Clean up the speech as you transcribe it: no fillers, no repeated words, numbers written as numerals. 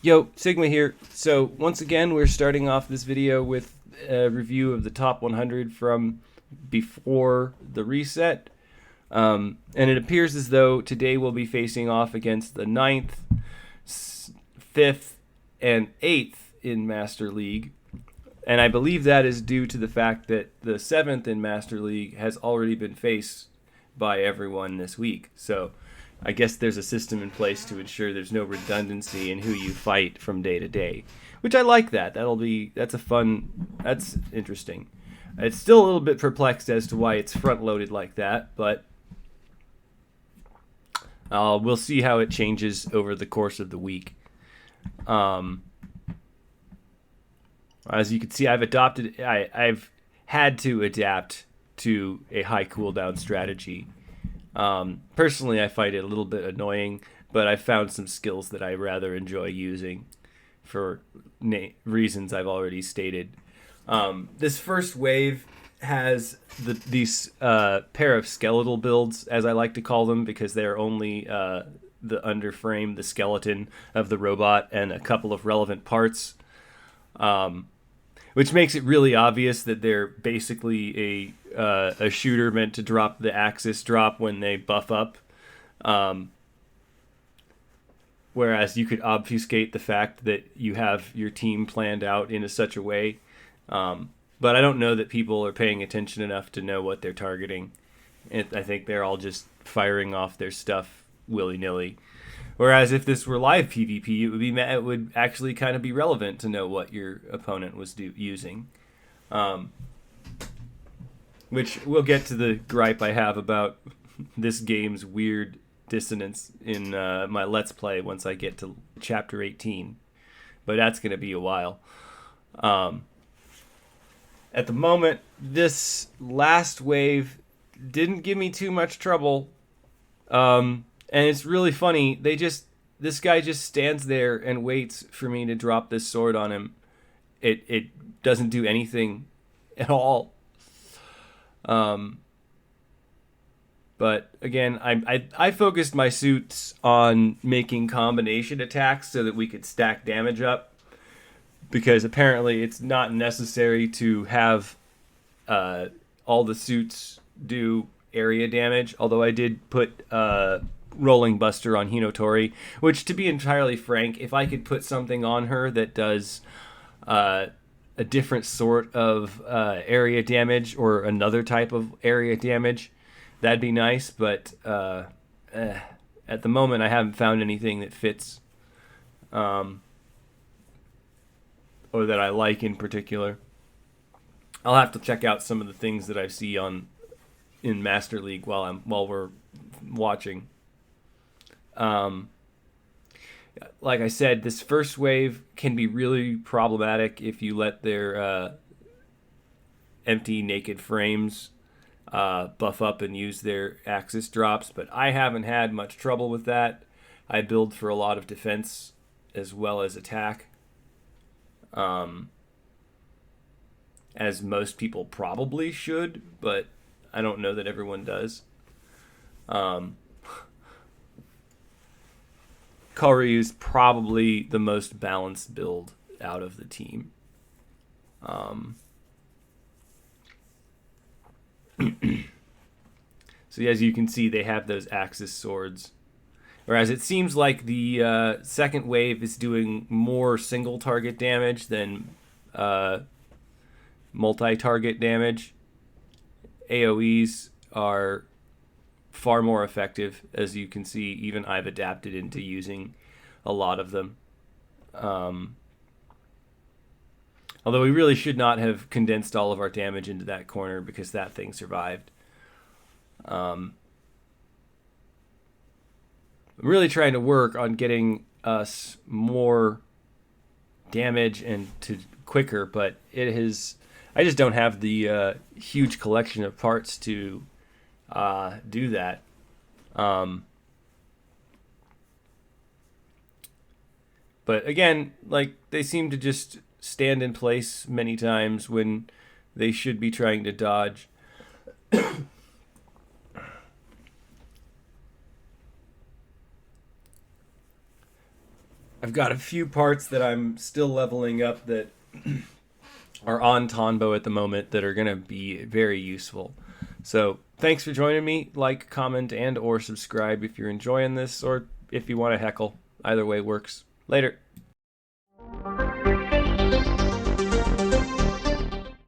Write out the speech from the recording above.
Yo, Sigma here. So once again, we're starting off this video with a review of the top 100 from before the reset. And it appears as though today we'll be facing off against the 9th, 5th, and 8th in Master League. And I believe that is due to the fact that the 7th in Master League has already been faced by everyone this week. So I guess there's a system in place to ensure there's no redundancy in who you fight from day to day, which I like that. That's interesting. It's still a little bit perplexed as to why it's front loaded like that, but we'll see how it changes over the course of the week. As you can see, I've had to adapt to a high cooldown strategy. Personally, I find it a little bit annoying, but I found some skills that I rather enjoy using for reasons I've already stated. This first wave has these pair of skeletal builds, as I like to call them, because they're only the underframe, the skeleton of the robot, and a couple of relevant parts, which makes it really obvious that they're basically a shooter meant to drop the axis drop when they buff up. Whereas you could obfuscate the fact that you have your team planned out in such a way. But I don't know that people are paying attention enough to know what they're targeting. I think they're all just firing off their stuff willy-nilly. Whereas if this were live PvP, it would actually kind of be relevant to know what your opponent was using. Which we'll get to the gripe I have about this game's weird dissonance in my Let's Play once I get to Chapter 18. But that's going to be a while. At the moment, this last wave didn't give me too much trouble. And it's really funny. This guy just stands there and waits for me to drop this sword on him. It doesn't do anything at all. But again, I focused my suits on making combination attacks so that we could stack damage up, because apparently it's not necessary to have all the suits do area damage. Although I did put Rolling Buster on Hinotori, which, to be entirely frank, if I could put something on her that does a different sort of area damage or another type of area damage, that'd be nice. But at the moment, I haven't found anything that fits, or that I like in particular. I'll have to check out some of the things that I see in Master League while we're watching. Like I said, this first wave can be really problematic if you let their empty naked frames buff up and use their axis drops, but I haven't had much trouble with that. I build for a lot of defense as well as attack, as most people probably should, but I don't know that everyone does. Kaori is probably the most balanced build out of the team. So as you can see, they have those Axis swords. Whereas it seems like the second wave is doing more single target damage than multi-target damage. AoEs are far more effective, as you can see. Even I've adapted into using a lot of them. Although we really should not have condensed all of our damage into that corner, because that thing survived. I'm really trying to work on getting us more damage and to quicker, but I just don't have the huge collection of parts to do that. But again, like, they seem to just stand in place many times when they should be trying to dodge. I've got a few parts that I'm still leveling up that are on Tonbo at the moment that are going to be very useful. So thanks for joining me. Like, comment, and or subscribe if you're enjoying this, or if you want to heckle. Either way works. Later.